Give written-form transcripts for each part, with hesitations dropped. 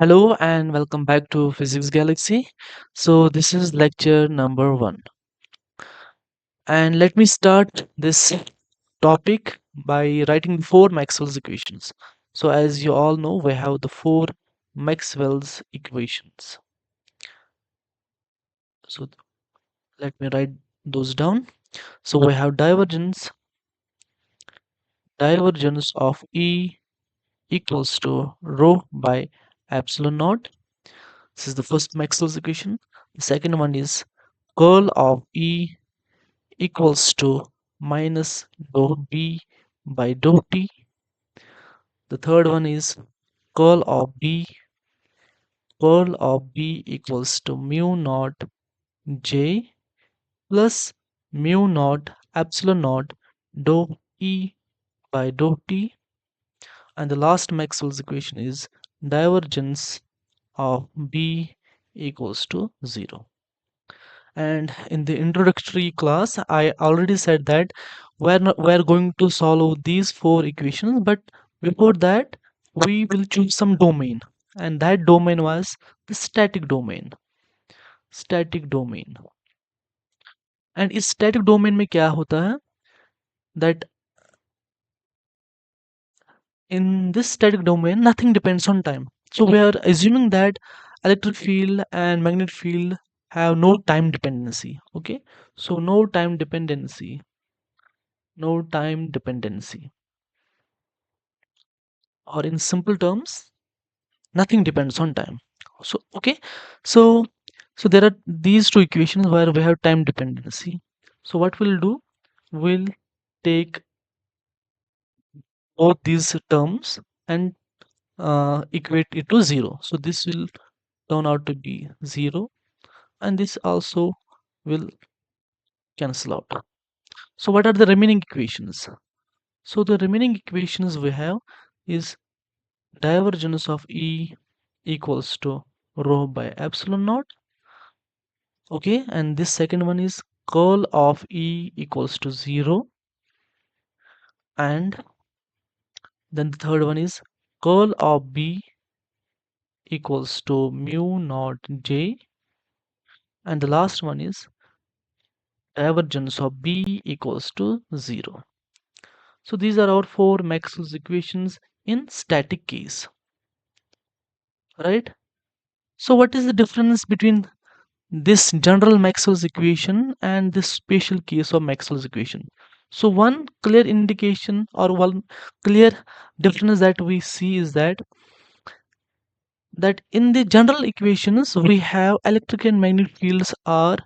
Hello and welcome back to Physics Galaxy. So this is lecture number 1. And let me start this topic by writing the four Maxwell's equations. So as you all know, we have the four Maxwell's equations. So let me write those down. So we have divergence of E equals to rho by epsilon naught. This is the first Maxwell's equation. The second one is curl of E equals to minus dou B by dou T. The third one is curl of B equals to mu naught J plus mu naught epsilon naught dou E by dou T. And the last Maxwell's equation is divergence of B equals to 0. And in the introductory class I already said that we're going to solve these four equations, but before that we will choose some domain, and that domain was the static domain. And इस static domain में क्या होता है that in this static domain nothing depends on time, so we are assuming that electric field and magnetic field have no time dependency. Okay, so no time dependency, or in simple terms nothing depends on time. So okay, so there are these two equations where we have time dependency. So what we'll do, we'll take both these terms and equate it to 0. So this will turn out to be 0, and this also will cancel out. So what are the remaining equations? So the remaining equations we have is divergence of E equals to rho by epsilon naught. Okay, and this second one is curl of E equals to 0, and then the third one is curl of B equals to mu naught J, and the last one is divergence of B equals to 0. So these are our four Maxwell's equations in static case, right? So what is the difference between this general Maxwell's equation and this special case of Maxwell's equation? So one clear indication or one clear difference that we see is that in the general equations we have electric and magnetic fields are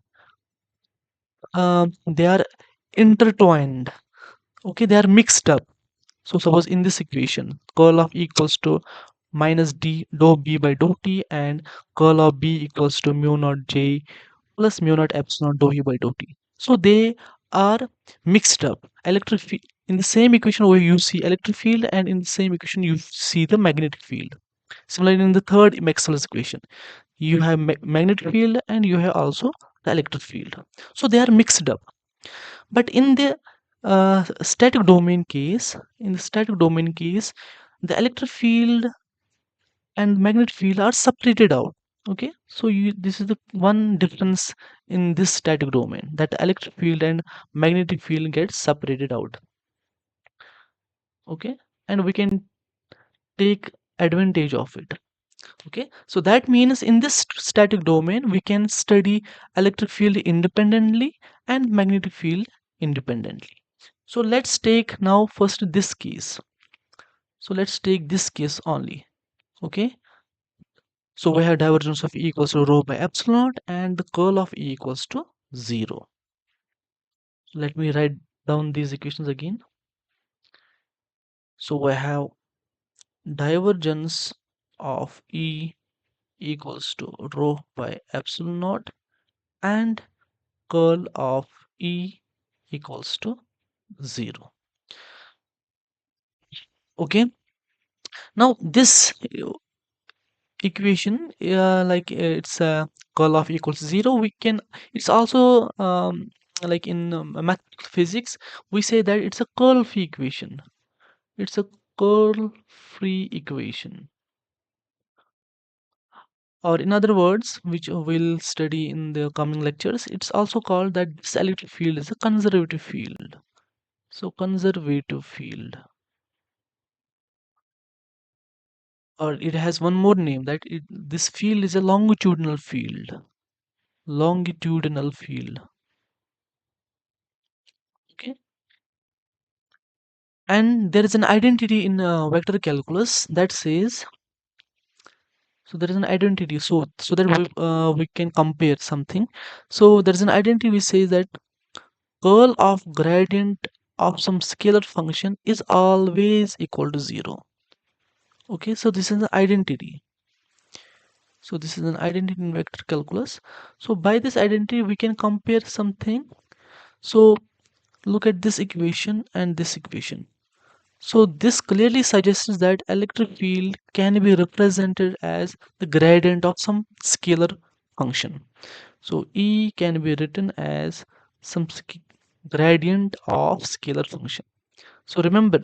they are intertwined. Okay, they are mixed up. So suppose in this equation curl of E equals to minus d dou B by dou T, and curl of B equals to mu naught J plus mu naught epsilon dou E by dou T. So they are mixed up. Electric field in the same equation where you see electric field, and in the same equation you see the magnetic field. Similarly, in the third Maxwell's equation, you have magnetic field and you have also the electric field. So they are mixed up. But in the static domain case, the electric field and magnetic field are separated out. Okay, so this is the one difference in this static domain, that the electric field and magnetic field gets separated out. Okay, and we can take advantage of it. Okay, so that means in this static domain we can study electric field independently and magnetic field independently. So let's take now first this case. So let's take this case only. Okay, so we have divergence of E equals to rho by epsilon, and the curl of E equals to 0. Let me write down these equations again. So we have divergence of E equals to rho by epsilon naught, and curl of E equals to 0. Okay, now this equation, it's a curl of equals to 0, we can, it's also like in mathematical physics we say that it's a curl free equation. It's a curl free equation. or in other words, which we'll study in the coming lectures, it's also called that this electric field is a conservative field. So conservative field, or it has one more name, that this field is a longitudinal field. Longitudinal field. Okay. And there is an identity in vector calculus that says, so there is an identity, so that we can compare something. So there is an identity which says that curl of gradient of some scalar function is always equal to 0. Okay, so this is an identity. So this is an identity in vector calculus. So by this identity we can compare something. So look at this equation and this equation. So this clearly suggests that electric field can be represented as the gradient of some scalar function. So E can be written as some gradient of scalar function. So remember,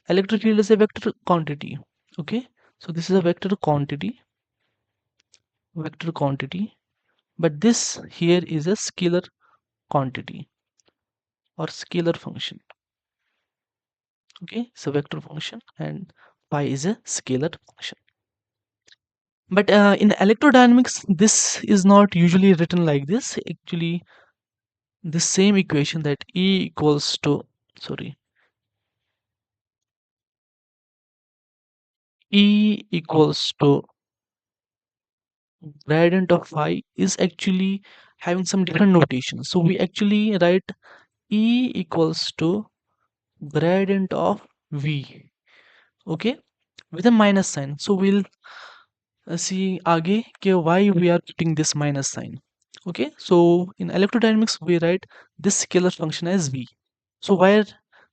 electric field is a vector quantity. Okay, so this is a vector quantity, but this here is a scalar quantity or scalar function. Okay, so vector function, and pi is a scalar function. But in electrodynamics, this is not usually written like this. Actually, the same equation, that E equals to, sorry, E equals to gradient of phi, is actually having some different notation. So we actually write E equals to gradient of V, okay, with a minus sign. So we'll see आगे कि why we are putting this minus sign. Okay, so in electrodynamics we write this scalar function as V. So where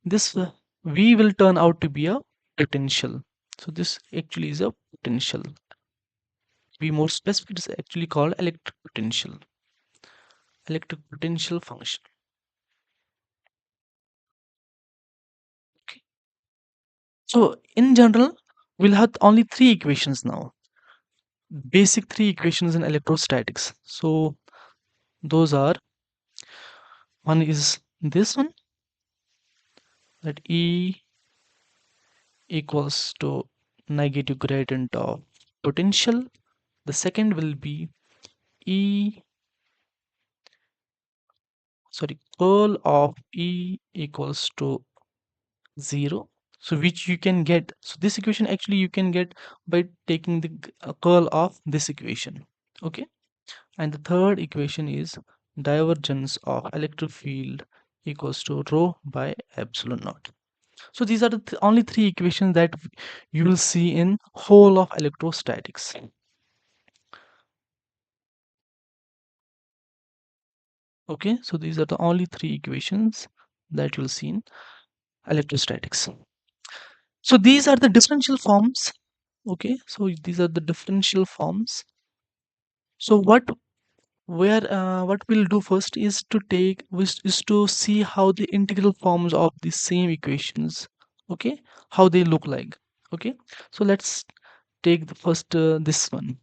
this V will turn out to be a potential. So this actually is a potential. To be more specific, it is actually called electric potential function. Okay. So in general, we'll have only three equations now. Basic three equations in electrostatics. So those are, one is this one, that E equals to negative gradient of potential. The second will be E, sorry, curl of E equals to 0. So which you can get, so this equation actually you can get by taking the curl of this equation. Okay, and the third equation is divergence of electric field equals to rho by epsilon naught. So these are the only three equations that you will see in whole of electrostatics. Okay, so these are the only three equations that you'll see in electrostatics. So these are the differential forms. Okay, so these are the differential forms. So what we'll do first is to is to see how the integral forms of the same equations, okay, how they look like. Okay, so let's take the first this one.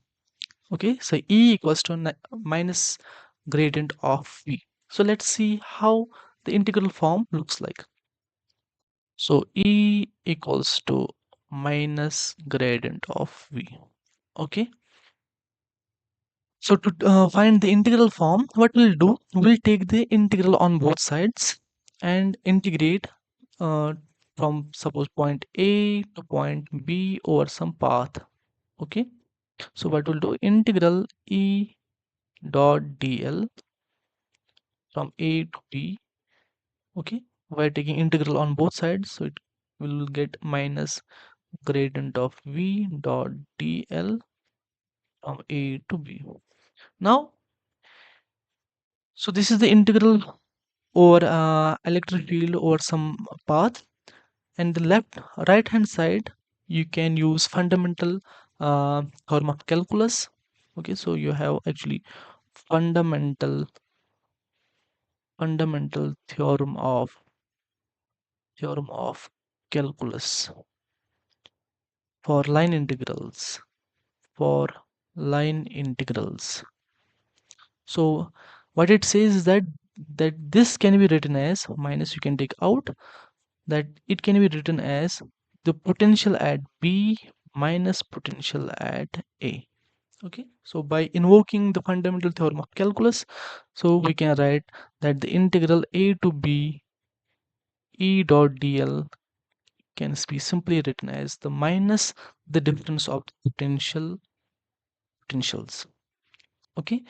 Okay, so E equals to minus gradient of V. So let's see how the integral form looks like. So E equals to minus gradient of V. Okay, so to find the integral form, what we'll do, we'll take the integral on both sides and integrate uh, from suppose point A to point B over some path. Okay, so what we'll do, integral E dot dl from A to B. Okay, we're taking integral on both sides, so it will get minus gradient of V dot dl from A to B. Now, so this is the integral over electric field over some path, and the left right hand side you can use fundamental theorem of calculus. Okay, so you have actually fundamental theorem of calculus for line integrals, for line integrals. So what it says is that this can be written as minus, you can take out, that it can be written as the potential at B minus potential at A. Okay, so by invoking the fundamental theorem of calculus, so we can write that the integral A to B E dot dl can be simply written as the minus the difference of potentials. Okay,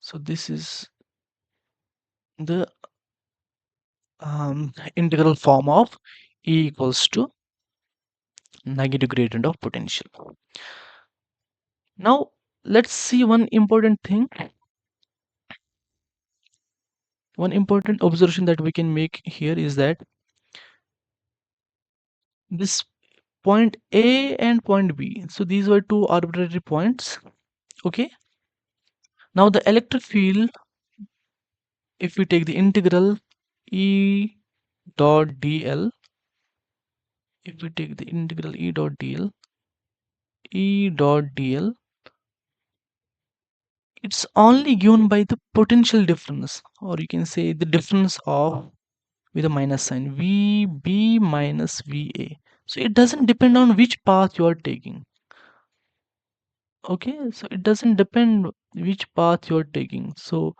so this is the integral form of E equals to negative gradient of potential. Now let's see one important thing, one important observation that we can make here is that this point A and point B, so these were two arbitrary points. Okay, now the electric field, if we take the integral E dot dl, if we take the integral E dot dl, it's only given by the potential difference, or you can say the difference of with a minus sign, VB minus VA. So it doesn't depend on which path you are taking. Okay, so it doesn't depend which path you are taking. So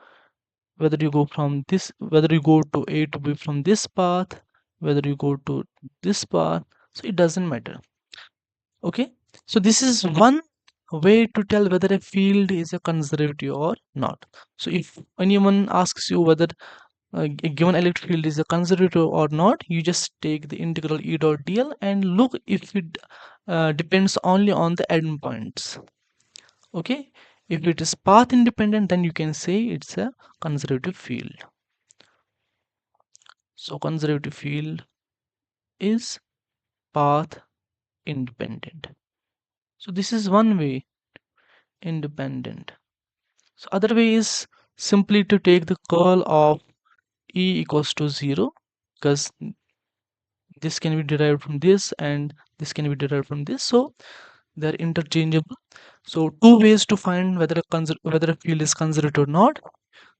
whether you go from this, whether you go to A to B from this path, whether you go to this path, so it doesn't matter. Okay, so this is one way to tell whether a field is a conservative or not. So if anyone asks you whether a given electric field is a conservative or not, you just take the integral E dot dl and look if it depends only on the endpoints. Okay, if it is path independent, then you can say it's a conservative field. So conservative field is path independent. So this is one way, independent. So other way is simply to take the curl of E equals to 0, because this can be derived from this and this can be derived from this, so they're interchangeable. So two ways to find whether a field is conservative or not.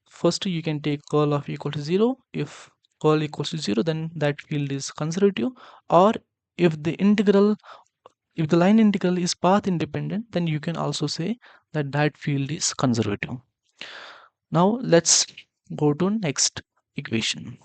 First, you can take curl of equal to 0. If curl equals to 0, then that field is conservative. Or if the line integral is path independent, then you can also say that that field is conservative. Now let's go to next equation.